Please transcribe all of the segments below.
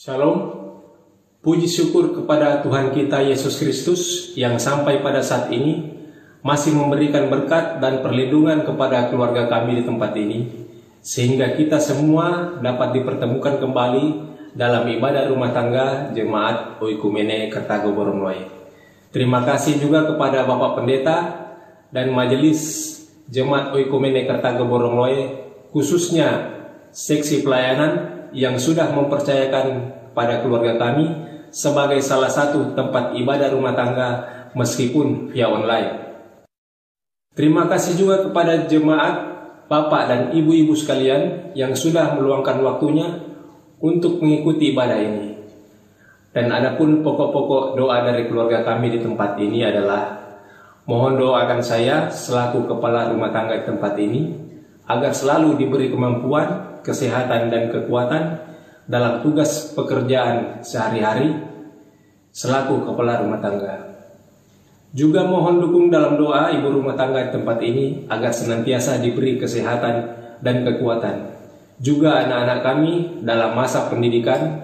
Shalom, puji syukur kepada Tuhan kita Yesus Kristus yang sampai pada saat ini masih memberikan berkat dan perlindungan kepada keluarga kami di tempat ini, sehingga kita semua dapat dipertemukan kembali dalam ibadah rumah tangga Jemaat Oikumene Kertago Borongloe. Terima kasih juga kepada Bapak Pendeta dan Majelis Jemaat Oikumene Kertago Borongloe, khususnya seksi pelayanan yang sudah mempercayakan pada keluarga kami sebagai salah satu tempat ibadah rumah tangga meskipun via online. Terima kasih juga kepada jemaat, bapak dan ibu-ibu sekalian yang sudah meluangkan waktunya untuk mengikuti ibadah ini. Dan adapun pokok-pokok doa dari keluarga kami di tempat ini adalah mohon doakan saya selaku kepala rumah tangga di tempat ini agar selalu diberi kemampuan, kesehatan dan kekuatan dalam tugas pekerjaan sehari-hari selaku kepala rumah tangga. Juga mohon dukung dalam doa ibu rumah tangga di tempat ini agar senantiasa diberi kesehatan dan kekuatan. Juga anak-anak kami dalam masa pendidikan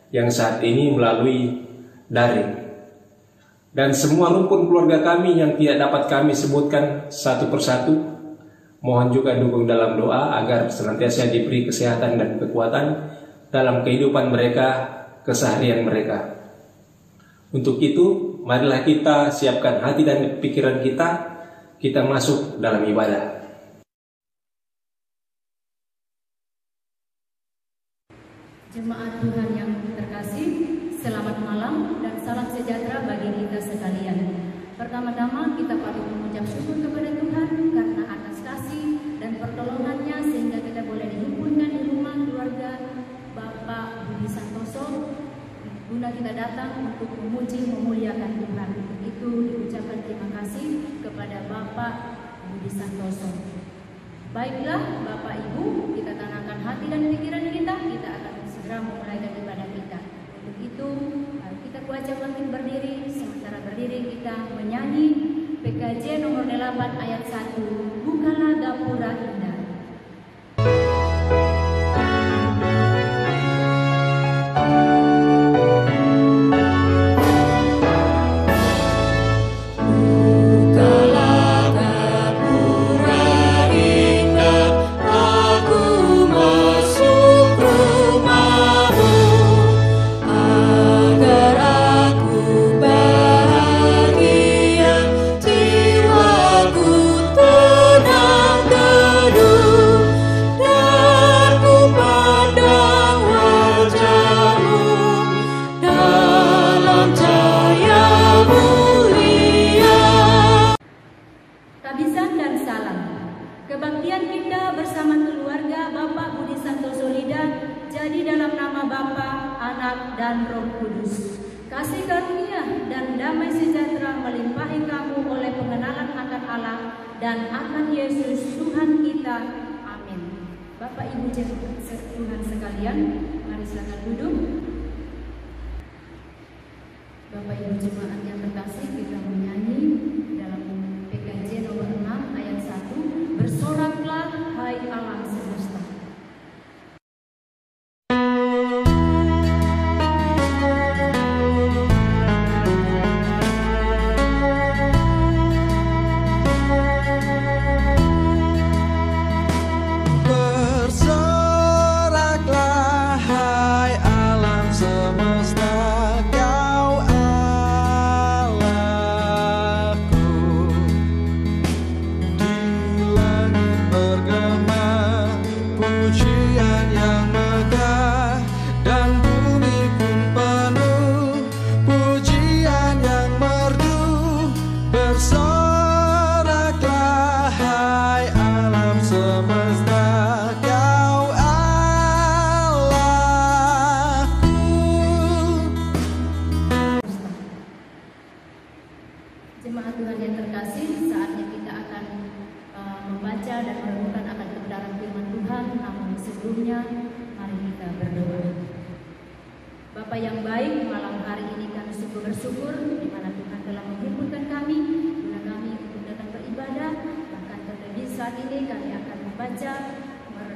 yang saat ini melalui daring. Dan semua rumpun keluarga kami yang tidak dapat kami sebutkan satu persatu, mohon juga dukung dalam doa agar senantiasa diberi kesehatan dan kekuatan dalam kehidupan mereka, keseharian mereka. Untuk itu, marilah kita siapkan hati dan pikiran kita masuk dalam ibadah. Jemaat Tuhan yang terkasih, selamat malam dan salam sejahtera bagi kita sekalian. Pertama-tama kita patut mengucap syukur kepada Tuhan karena atas kasih dan pertolongannya sehingga kita boleh dihimpunkan di rumah keluarga Bapak Budi Santoso, guna kita datang untuk memuji memuliakan Tuhan. Untuk itu diucapkan terima kasih kepada Bapak Budi Santoso. Baiklah Bapak Ibu, kita tenangkan hati dan pikiran kita akan segera memulai ibadah kita. Untuk itu kita kuajak bangkit berdiri, sementara berdiri kita menyanyi PKJ nomor 8 ayat 1, Bukalah Gapura Indah.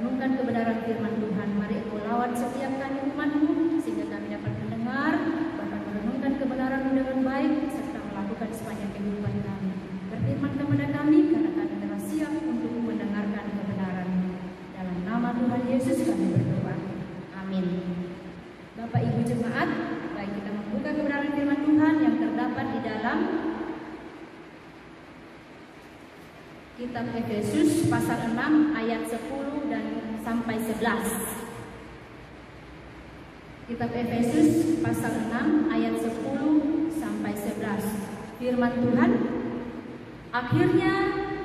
merenungkan kebenaran firman Tuhan. Mari Engkau lawat setiap kami umat-Mu, sehingga kami dapat mendengar, bahkan merenungkan kebenaran-Mu dengan baik, serta melakukan sepanjang kehidupan kami. Berfirman kepada kami, karena kami telah siap untuk mendengarkan kebenaran-Mu. Dalam nama Tuhan Yesus kami berdoa. Amin. Bapak Ibu Jemaat, baik kita membuka kebenaran firman Tuhan yang terdapat di dalam Kitab Efesus pasal 6 ayat 10 dan sampai 11. Kitab Efesus pasal 6 ayat 10 sampai 11. Firman Tuhan, akhirnya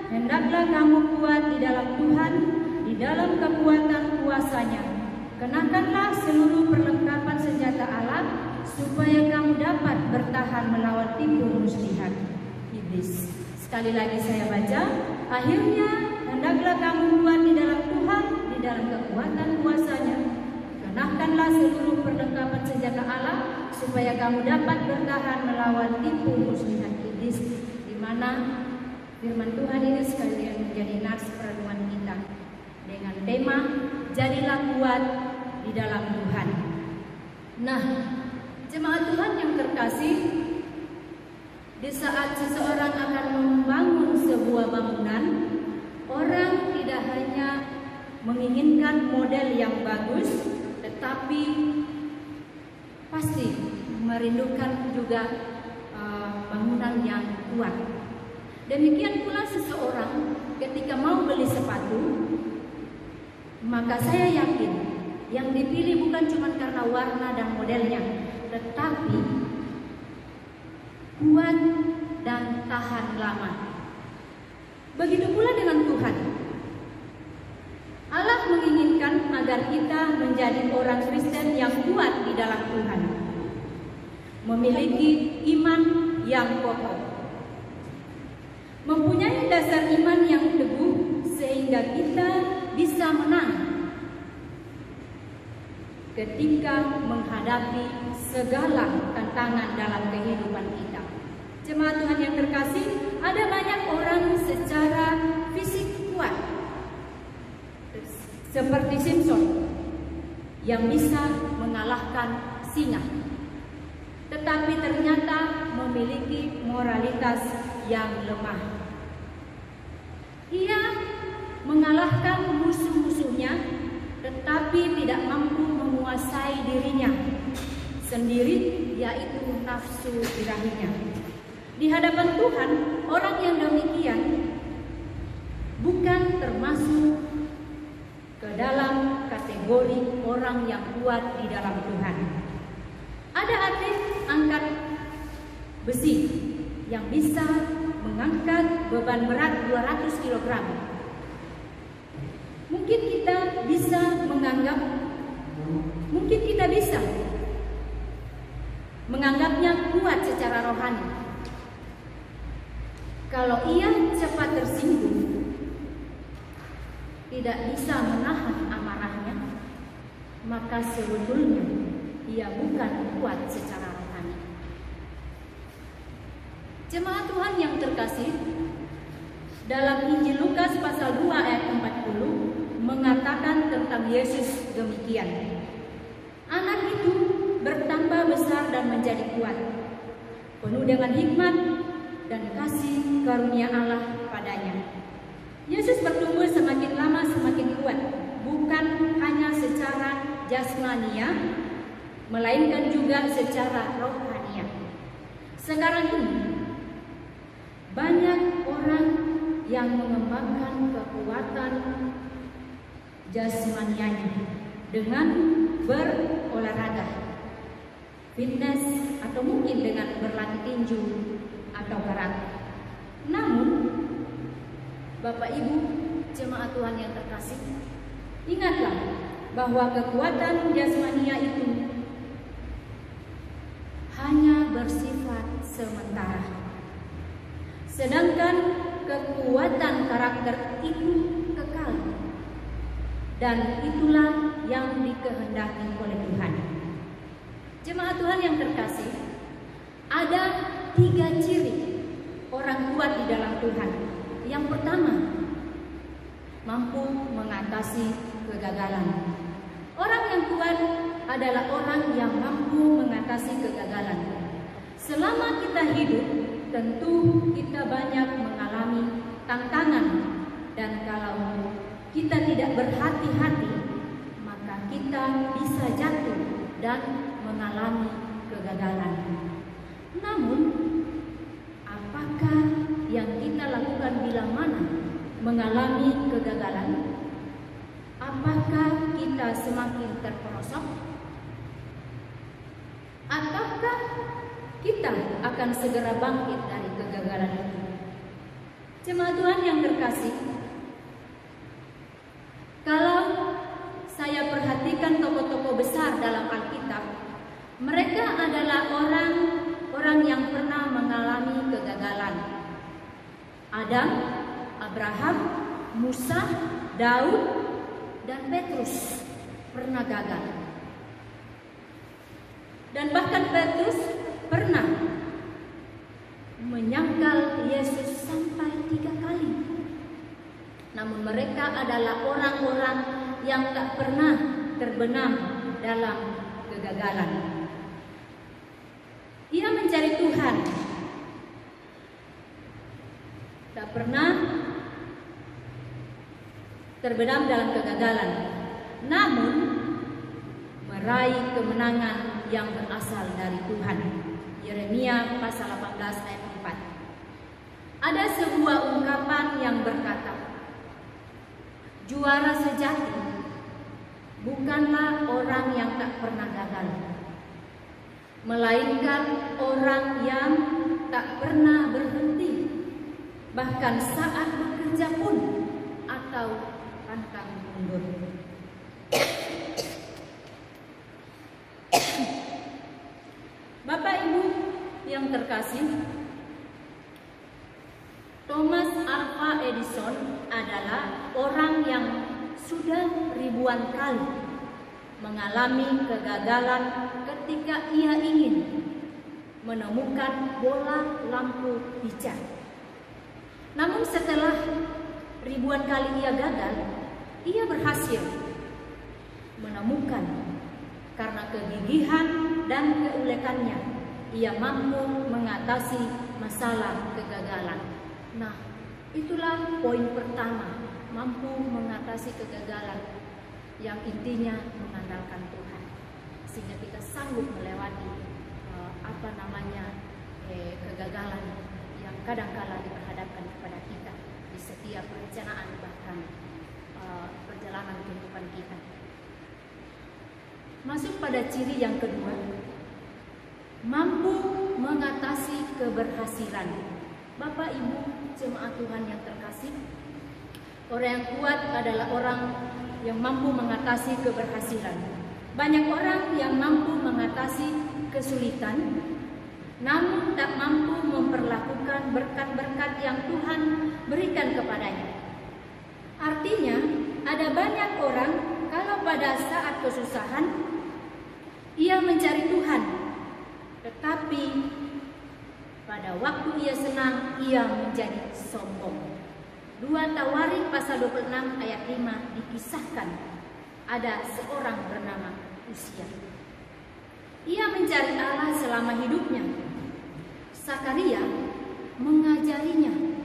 hendaklah kamu kuat di dalam Tuhan, di dalam kekuatan kuasa-Nya. Kenakanlah seluruh perlengkapan senjata Allah, supaya kamu dapat bertahan melawan tipu muslihat iblis. Sekali lagi saya baca, akhirnya hendaklah kamu kuat di dalam Tuhan, di dalam kekuatan kuasa-Nya. Kenakanlah seluruh perlengkapan senjata Allah, supaya kamu dapat bertahan melawan tipu muslihat iblis. Di mana firman Tuhan ini sekalian menjadi nats perenungan kita dengan tema jadilah kuat di dalam Tuhan. Nah, jemaat Tuhan yang terkasih, di saat seseorang akan membangun sebuah bangunan, orang tidak hanya menginginkan model yang bagus, tetapi pasti merindukan juga bangunan yang kuat. Demikian pula seseorang ketika mau beli sepatu, maka saya yakin yang dipilih bukan cuma karena warna dan modelnya, tetapi kuat dan tahan lama. Begitu pula dengan Tuhan. Allah menginginkan agar kita menjadi orang Kristen yang kuat di dalam Tuhan, memiliki iman yang kokoh, mempunyai dasar iman yang teguh, sehingga kita bisa menang ketika menghadapi segala tantangan dalam kehidupan kita. Jemaat Tuhan yang terkasih, ada banyak orang secara fisik kuat, seperti Simpson yang bisa mengalahkan singa, tetapi ternyata memiliki moralitas yang lemah. Ia mengalahkan musuh-musuhnya, tetapi tidak mampu menguasai dirinya sendiri, yaitu nafsu birahinya. Di hadapan Tuhan, orang yang demikian bukan termasuk ke dalam kategori orang yang kuat di dalam Tuhan. Ada atlet angkat besi yang bisa mengangkat beban berat 200 kg. Mungkin kita bisa menganggapnya kuat secara rohani. Kalau ia cepat tersinggung, tidak bisa menahan amarahnya, maka sebetulnya ia bukan kuat secara rohani. Jemaat Tuhan yang terkasih, dalam Injil Lukas pasal 2 ayat 40 mengatakan tentang Yesus demikian. Anak itu bertambah besar dan menjadi kuat, penuh dengan hikmat dan kasih karunia Allah padanya. Yesus bertumbuh semakin lama semakin kuat, bukan hanya secara jasmania, melainkan juga secara rohania. Sekarang ini banyak orang yang mengembangkan kekuatan jasmanianya dengan berolahraga, fitness, atau mungkin dengan berlatih tinju atau karate. Namun, Bapak Ibu jemaat Tuhan yang terkasih, ingatlah bahwa kekuatan jasmania itu hanya bersifat sementara, sedangkan kekuatan karakter itu kekal, dan itulah yang dikehendaki oleh Tuhan. Jemaat Tuhan yang terkasih, ada 3 ciri orang kuat di dalam Tuhan. Yang pertama, mampu mengatasi kegagalan. Orang yang kuat adalah orang yang mampu mengatasi kegagalan. Selama kita hidup, tentu kita banyak mengalami tantangan, dan kalau kita tidak berhati-hati, maka kita bisa jatuh dan mengalami kegagalan. Namun, apakah yang kita lakukan bila mana mengalami kegagalan? Apakah kita semakin terperosok? Ataukah kita akan segera bangkit dari kegagalan itu? Jemaat Tuhan yang terkasih, kalau saya perhatikan tokoh-tokoh besar dalam Alkitab, mereka adalah orang yang pernah mengalami kegagalan. Adam, Abraham, Musa, Daud, dan Petrus pernah gagal. Dan bahkan Petrus pernah menyangkal Yesus sampai 3 kali. Namun mereka adalah orang-orang yang tak pernah terbenam dalam kegagalan. Ia mencari Tuhan, tak pernah terbenam dalam kegagalan, namun meraih kemenangan yang berasal dari Tuhan. Yeremia pasal 18 ayat 4. Ada sebuah ungkapan yang berkata, juara sejati bukanlah orang yang tak pernah gagal, melainkan orang yang tak pernah berhenti, bahkan saat bekerja pun atau pantang mundur. Bapak Ibu yang terkasih, Thomas Alva Edison adalah orang yang sudah ribuan kali mengalami kegagalan ketika ia ingin menemukan bola lampu hijau. Namun setelah ribuan kali ia gagal, ia berhasil menemukan. Karena kegigihan dan keuletannya, ia mampu mengatasi masalah kegagalan. Nah, itulah poin pertama, mampu mengatasi kegagalan, yang intinya mengandalkan Tuhan, sehingga kita sanggup melewati kegagalan yang kadangkala diperhadapkan kepada kita di setiap perencanaan bahkan perjalanan kehidupan kita. Masuk pada ciri yang kedua, mampu mengatasi keberhasilan. Bapak Ibu jemaat Tuhan yang terkasih, orang yang kuat adalah orang yang mampu mengatasi keberhasilan. Banyak orang yang mampu mengatasi kesulitan, namun tak mampu memperlakukan berkat-berkat yang Tuhan berikan kepadanya. Artinya, ada banyak orang kalau pada saat kesusahan ia mencari Tuhan, tetapi pada waktu ia senang, ia menjadi sombong. 2 Tawarik pasal 26 ayat 5 dikisahkan ada seorang bernama Uzia. Ia mencari Allah selama hidupnya. Sakaria mengajarinya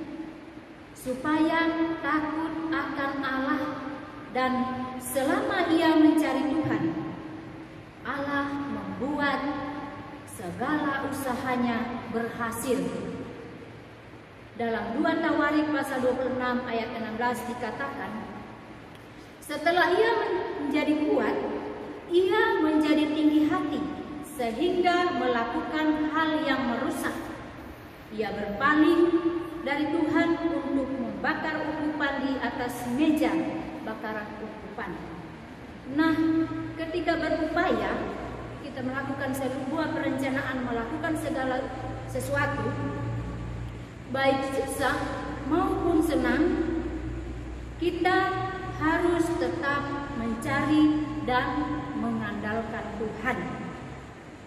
supaya takut akan Allah, dan selama ia mencari Tuhan, Allah membuat segala usahanya berhasil. Dalam 2 Tawarik pasal 26 ayat 16 dikatakan, setelah ia menjadi kuat, ia menjadi tinggi hati sehingga melakukan hal yang merusak. Ia berpaling dari Tuhan untuk membakar ungkupan di atas meja bakaran ungkupan. Nah, ketika berupaya kita melakukan sebuah perencanaan, melakukan segala sesuatu, baik susah maupun senang, kita harus tetap mencari dan mengandalkan Tuhan.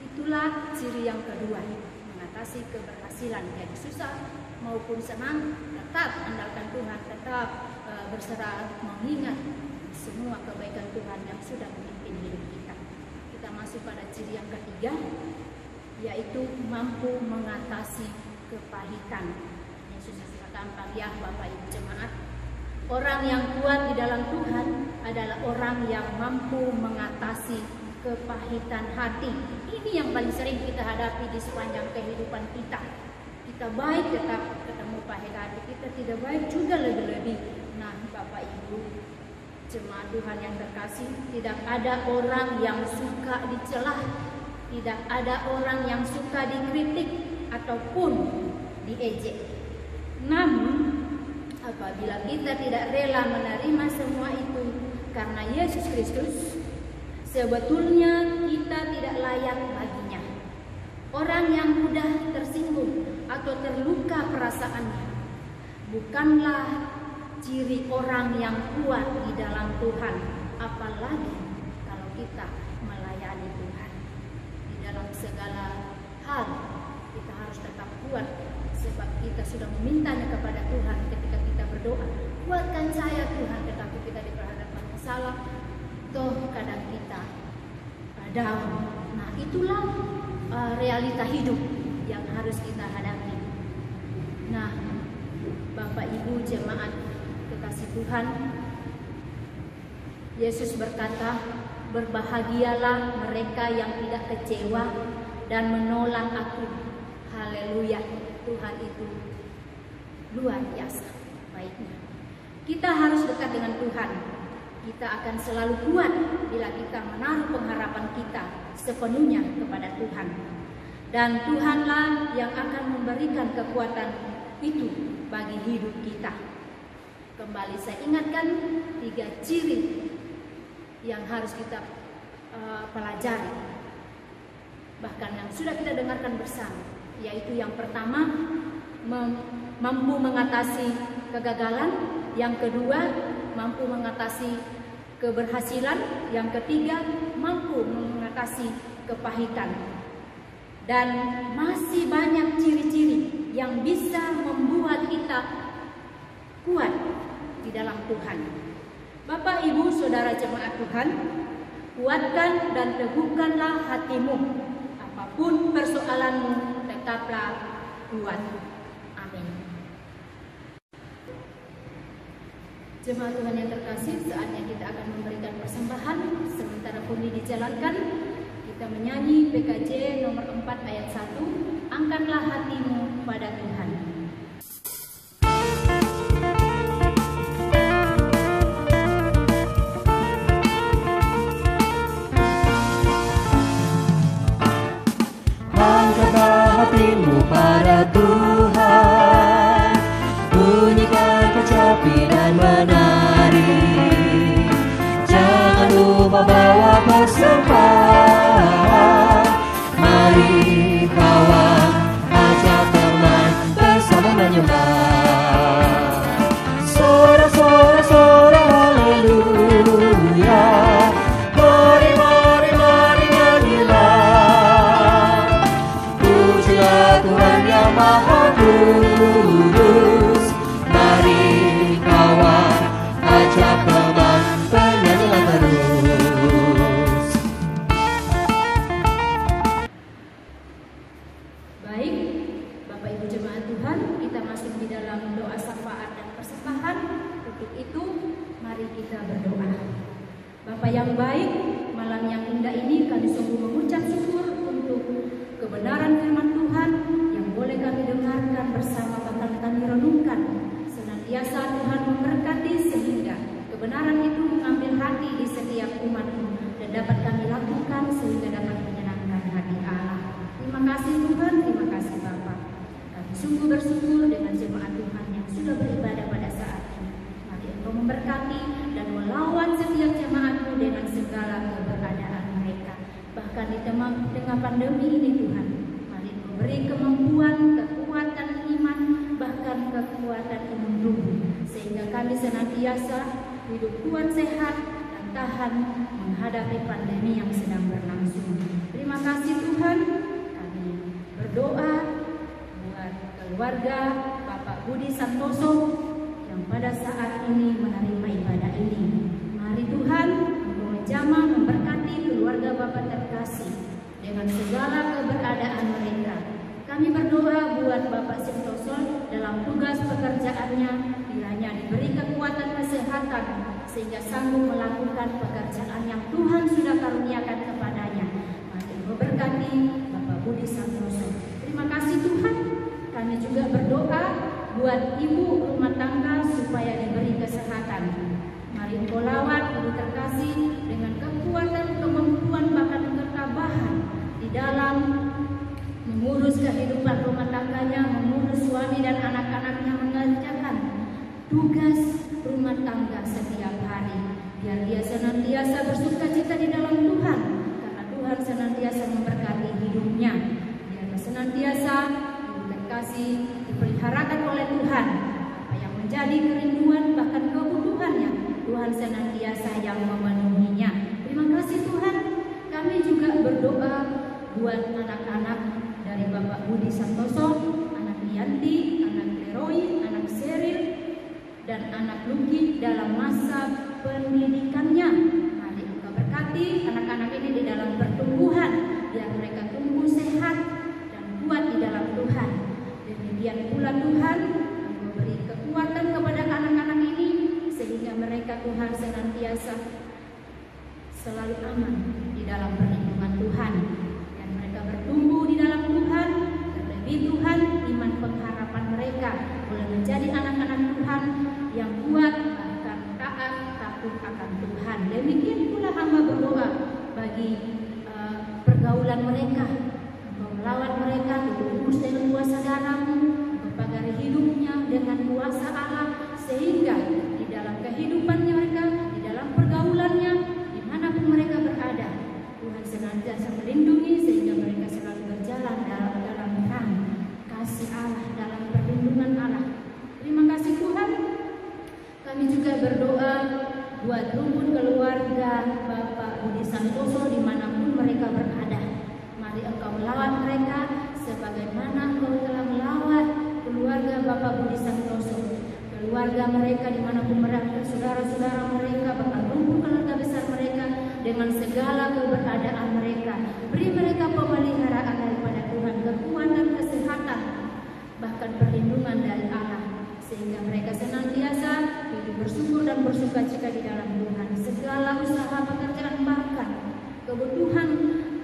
Itulah ciri yang kedua, mengatasi keberhasilan. Jadi susah maupun senang, tetap andalkan Tuhan, tetap berserah mengingat semua kebaikan Tuhan yang sudah memimpin hidup kita. Kita masuk pada ciri yang ketiga, yaitu mampu mengatasi kepahitan. Yesus gampang ya Bapak Ibu jemaat. Orang yang kuat di dalam Tuhan adalah orang yang mampu mengatasi kepahitan hati. Ini yang paling sering kita hadapi di sepanjang kehidupan kita. Kita baik tetap ketemu pahit hati, kita tidak baik juga lebih-lebih. Nah Bapak Ibu jemaat Tuhan yang terkasih, tidak ada orang yang suka dicelah, tidak ada orang yang suka dikritik ataupun diejek. Namun apabila kita tidak rela menerima semua itu karena Yesus Kristus, sebetulnya kita tidak layak baginya. Orang yang mudah tersinggung atau terluka perasaannya bukanlah ciri orang yang kuat di dalam Tuhan, apalagi kalau kita melayani Tuhan. Di dalam segala hal kita harus tetap kuat, sebab kita sudah memintanya kepada Tuhan ketika kita berdoa, kuatkan saya Tuhan, tetapi kita diperhadapkan masalah, toh kadang kita down. Nah itulah realita hidup yang harus kita hadapi. Nah Bapak Ibu jemaat kekasih Tuhan, Yesus berkata, berbahagialah mereka yang tidak kecewa dan menolak aku. Haleluya, Tuhan itu luar biasa baiknya. Kita harus dekat dengan Tuhan. Kita akan selalu kuat bila kita menaruh pengharapan kita sepenuhnya kepada Tuhan. Dan Tuhanlah yang akan memberikan kekuatan itu bagi hidup kita. Kembali saya ingatkan 3 ciri yang harus kita pelajari, bahkan yang sudah kita dengarkan bersama, yaitu yang pertama, mampu mengatasi kegagalan, yang kedua, mampu mengatasi keberhasilan, yang ketiga, mampu mengatasi kepahitan. Dan masih banyak ciri-ciri yang bisa membuat kita kuat di dalam Tuhan. Bapak, Ibu, Saudara jemaat Tuhan, kuatkan dan teguhkanlah hatimu. Apapun persoalanmu, tetaplah kuat. Amin. Jemaat Tuhan yang terkasih, saatnya kita akan memberikan persembahan. Sementara pundi dijalankan, kita menyanyi PKJ nomor 4 ayat 1, angkatlah hatimu pada Tuhan. Angkatlah hatimu pada Tuhan, bunyikan kecapi dan menari. Jangan lupa bawa persembahan. Mari kawan, ajak teman bersama menyembah. Sorak-sorak haleluya. Mari, mari, mari nyanyilah. Pujilah Tuhan yang Maha Kudus. Mari kawan, ajak teman bernyanyilah terus. Baik, Bapak Ibu jemaat Tuhan, kita masuk di dalam doa syafaat dan persembahan. Untuk itu, mari kita berdoa. Bapa yang baik, malam yang indah ini kami sungguh mengucap syukur untuk kebenaran firman Tuhan yang boleh kami dengarkan bersama, bahkan kami renungkan. Senantiasa Tuhan memberkati sehingga kebenaran itu mengambil hati di setiap umat-Mu dan dapat kami lakukan sehingga dapat menyenangkan hati Allah. Terima kasih Tuhan, terima kasih Bapa. Kami sungguh bersyukur dengan jemaat Tuhan yang sudah beribadah pada saat ini. Mari Engkau memberkati dan melawan setiap jemaat-Mu dengan segala keberadaan mereka. Bahkan di tengah pandemi ini Tuhan, mari Engkau beri kemampuan, kekuatan iman, bahkan kekuatan imun tubuh, sehingga kami senantiasa hidup kuat, sehat, dan tahan menghadapi pandemi yang sedang berlangsung. Terima kasih Tuhan. Kami berdoa buat keluarga Bapak Budi Santoso yang pada saat ini menerima ibadah ini. Mari Tuhan, Engkau menjamah memberkati keluarga Bapak terkasih dengan segala keberadaan mereka. Kami berdoa buat Bapak Sintoso dalam tugas pekerjaannya, kiranya diberi kekuatan kesehatan sehingga sanggup melakukan pekerjaan yang Tuhan sudah karuniakan kepadanya. Mari memberkati Bapak Budi Santoso. Terima kasih Tuhan. Kami juga berdoa buat ibu rumah tangga supaya diberi kesehatan. Mari Engkau lawat Ibu terkasih dengan kekuatan, kemampuan, bahkan ketabahan di dalam mengurus kehidupan rumah tangganya, mengurus suami dan anak-anaknya, mengerjakan tugas rumah tangga setiap hari. Biar dia senantiasa bersukacita di dalam Tuhan, karena Tuhan senantiasa memberkati hidupnya. Biar senantiasa Ibu terkasih dipeliharakan oleh Tuhan. Apa yang menjadi kerinduan bahkan kebutuhannya, Tuhan senantiasa yang memenuhinya. Terima kasih Tuhan. Kami juga berdoa buat anak-anak dari Bapak Budi Santoso, anak Yanti, anak Leroy, anak Seril, dan anak Luki dalam masa pendidikannya. Mari Engkau berkati anak-anak ini di dalam pertumbuhan, biar mereka tumbuh sehat dan kuat di dalam Tuhan. Demikian pula Tuhan, Engkau beri kekuatan kepada anak-anak ini sehingga mereka Tuhan senantiasa selalu aman di dalam perlindungan Tuhan. Bertumbuh di dalam Tuhan, terlebih Tuhan iman pengharapan mereka boleh menjadi anak-anak Tuhan yang kuat, bahkan taat, takut akan Tuhan. Demikian pula hamba berdoa bagi pergaulan mereka, Engkau melawat mereka, terus dengan kuasa darah-Mu, Engkau pagari hidupnya dengan kuasa Allah, sehingga di dalam kehidupannya mereka, di dalam pergaulannya, dimanapun mereka berada, Tuhan senantiasa melindungi sehingga mereka selalu berjalan dalam terang kasih Allah, dalam perlindungan Allah. Terima kasih Tuhan. Kami juga berdoa buat rumpun keluarga Bapak Budi Santoso dimanapun mereka berada. Mari Engkau melawat mereka sebagaimana Engkau telah melawat keluarga Bapak Budi Santoso. Keluarga mereka dimanapun mereka, saudara-saudara mereka, bahkan rumpun keluarga besar mereka, dengan segala keberadaan mereka. Beri mereka pemeliharaan daripada Tuhan, kekuatan, kesehatan, bahkan perlindungan dari Allah, sehingga mereka senantiasa hidup bersyukur dan bersukacita di dalam Tuhan. Segala usaha pekerjaan bahkan kebutuhan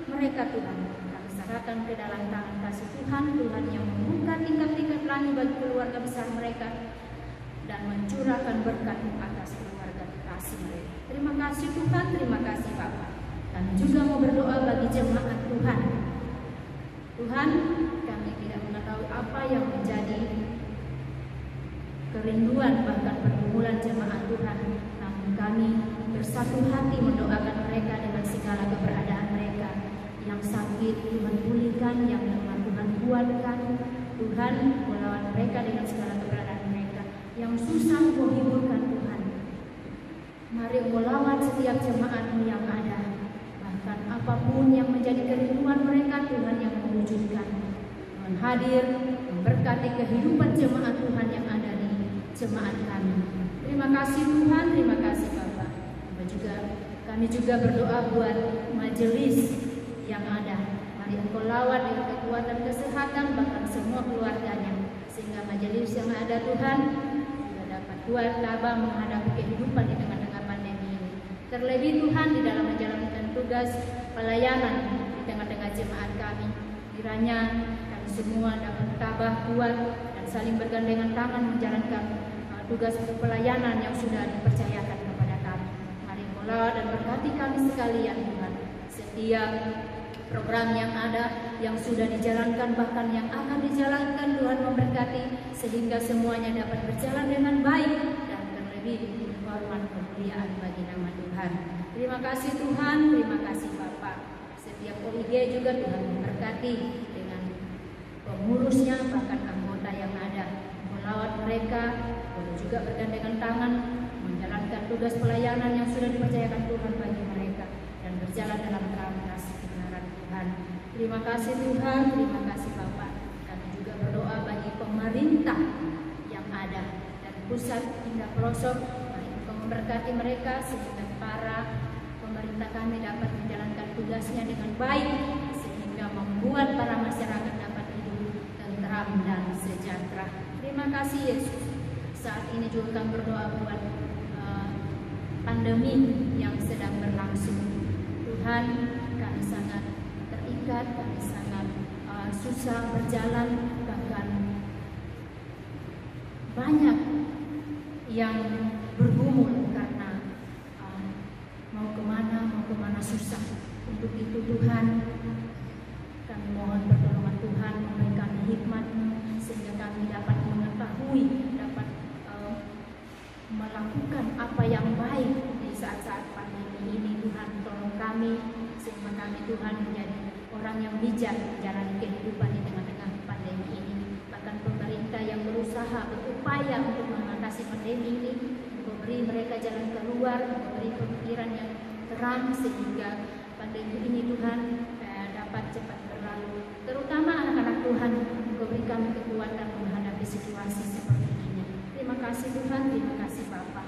mereka Tuhan, kami serahkan ke dalam tangan kasih Tuhan. Tuhan yang membuka tingkat-tingkat langit bagi keluarga besar mereka dan mencurahkan berkat atas keluarga kasih mereka. Terima kasih Tuhan, terima kasih Bapak. Kami juga mau berdoa bagi jemaat Tuhan. Tuhan, kami tidak mengetahui apa yang menjadi kerinduan bahkan pergumulan jemaat Tuhan, namun kami bersatu hati mendoakan mereka dengan segala keberadaan mereka. Yang sakit Tuhan pulihkan, yang lemah Tuhan kuatkan. Tuhan melawan mereka dengan segala keberadaan mereka. Yang susah Engkau hiburkan Tuhan. Mari Engkau lawat setiap jemaat-Mu yang ada. Bahkan apapun yang menjadi kerinduan mereka, Tuhan yang mewujudkan. Tuhan hadir memberkati kehidupan jemaat Tuhan yang ada di jemaat kami. Terima kasih Tuhan, terima kasih Bapak. Kami juga berdoa buat majelis yang ada. Mari Engkau lawat dengan kekuatan kesehatan bahkan semua keluarganya, sehingga majelis yang ada Tuhan sudah dapat kuat tabah menghadapi kehidupan di tengah-tengah pandemi ini. Terlebih Tuhan di dalam menjalankan tugas pelayanan di tengah-tengah jemaat kami, kiranya kami semua dapat tabah kuat dan saling bergandengan tangan menjalankan tugas pelayanan yang sudah dipercayakan kepada kami. Mari Engkau lawat dan berkati kami sekalian Tuhan. Setiap program yang ada, yang sudah dijalankan, bahkan yang akan dijalankan, Tuhan memberkati sehingga semuanya dapat berjalan dengan baik dan terlebih hormat kemuliaan bagi nama Tuhan. Terima kasih Tuhan, terima kasih Bapak. Setiap OIG juga Tuhan memberkati dengan pengurusnya, bahkan anggota yang ada, melawat mereka, boleh juga bergandengan tangan menjalankan tugas pelayanan yang sudah dipercayakan Tuhan bagi mereka dan berjalan dalam terang kasih kebenaran Tuhan. Terima kasih Tuhan, terima kasih Bapak. Kami juga berdoa bagi pemerintah yang ada dan pusat hingga pelosok. Mari Engkau memberkati mereka sehingga para pemerintah kami dapat menjalankan tugasnya dengan baik, sehingga membuat para masyarakat dapat hidup tentram dan sejahtera. Terima kasih Yesus. Saat ini juga kami berdoa buat pandemi yang sedang berlangsung. Tuhan, kami sangat terikat, kami sangat susah berjalan, bahkan banyak yang bergumul karena mau kemana susah. Untuk itu Tuhan, kami mohon pertolongan Tuhan, memberikan hikmat-Mu sehingga kami dapat mengetahui, dapat melakukan apa yang baik di saat-saat pandemi ini. Tuhan, tolong kami sehingga kami Tuhan menjadi orang yang bijak menjalani kehidupan di tengah-tengah pandemi ini. Bahkan pemerintah yang berusaha berupaya untuk mengatasi pandemi ini, memberi mereka jalan keluar, memberi pemikiran yang terang sehingga pandemi ini Tuhan dapat cepat berlalu. Terutama anak-anak Tuhan, Engkau beri kami kekuatan menghadapi situasi seperti ini. Terima kasih Tuhan, terima kasih Bapa.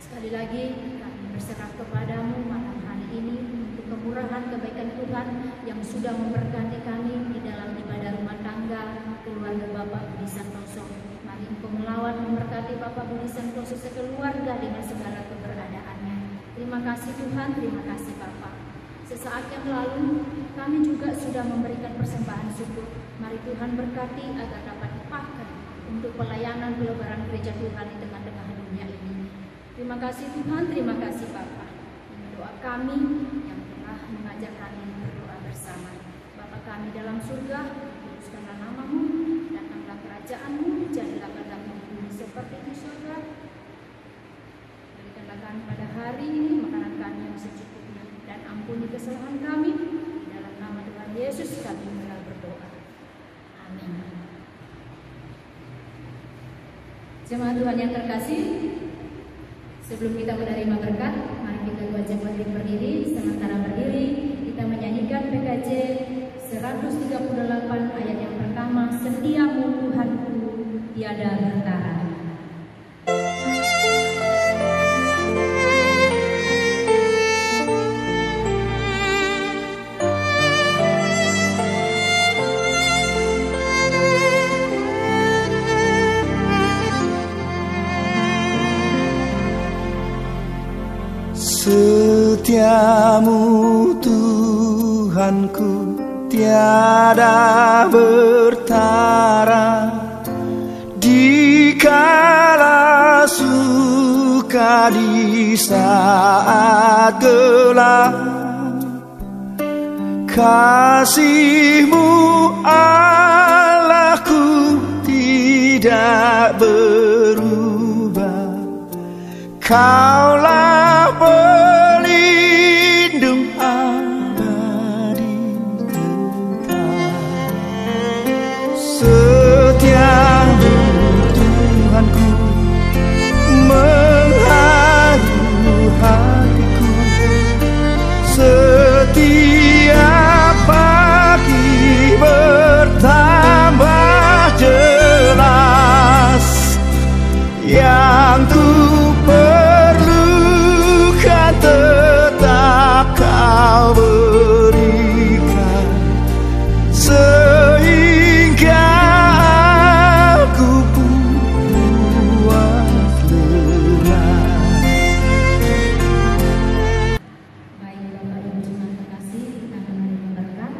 Sekali lagi kami berserah kepadamu malam hari ini untuk kemurahan kebaikan Tuhan yang sudah memberkati kami di dalam ibadah rumah tangga keluarga Bapak Budi Santoso. Mari Engkau melawat memberkati Bapak Budi Santoso sekeluarga dengan segala keberadaannya. Terima kasih Tuhan, terima kasih Bapak. Sesaat yang lalu kami juga sudah memberikan persembahan syukur. Mari Tuhan berkati agar dapat dipakai untuk pelayanan pelebaran gereja Tuhan di tengah-tengah dunia ini. Terima kasih Tuhan, terima kasih Bapa. Ini doa kami yang telah mengajar kami berdoa bersama. Bapa kami dalam surga, dikuduskanlah nama-Mu, datanglah kerajaan-Mu, jadilah kehendak-Mu di bumi seperti di surga. Berikanlah kami pada hari ini makanan kami yang secukupnya, dan ampuni kesalahan kami. Di dalam nama Tuhan Yesus kami telah berdoa. Amin. Jemaat Tuhan yang terkasih, sebelum kita menerima berkat, mari kita wajib berdiri. Sementara berdiri, kita menyanyikan PKJ 138 ayat yang pertama, Setiamu Tuhanku tiada bertara. Setiamu Tuhanku tiada bertara, dikala suka di saat gelap. Kasih-Mu Allahku tidak berubah. Kaulah pelindung abadi Tuhan. Setiamu Tuhanku mengharu hatiku. Setiap pagi bertambah jelas. Yang ku perlukan tetap Kau berikan, sehingga aku puas lelah. Baik Bapak Ibu jemaat terkasih, kita akan menerima berkat.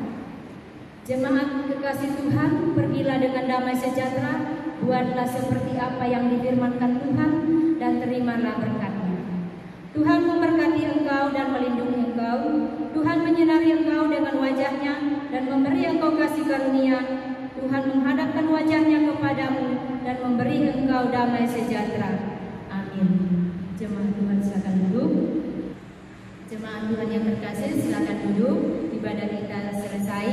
Jemaat kekasih Tuhan, pergilah dengan damai sejahtera, buatlah seperti apa yang difirmankan Tuhan, dan terimalah berkat-Nya. Tuhan memberkati engkau dan melindungi engkau. Tuhan menyinari engkau dengan wajah-Nya dan memberi engkau kasih karunia. Tuhan menghadapkan wajah-Nya kepadamu dan memberi engkau damai sejahtera. Amin. Jemaat Tuhan silakan duduk. Jemaat Tuhan yang terkasih silakan duduk. Ibadah kita selesai.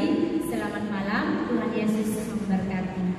Selamat malam. Tuhan Yesus memberkati.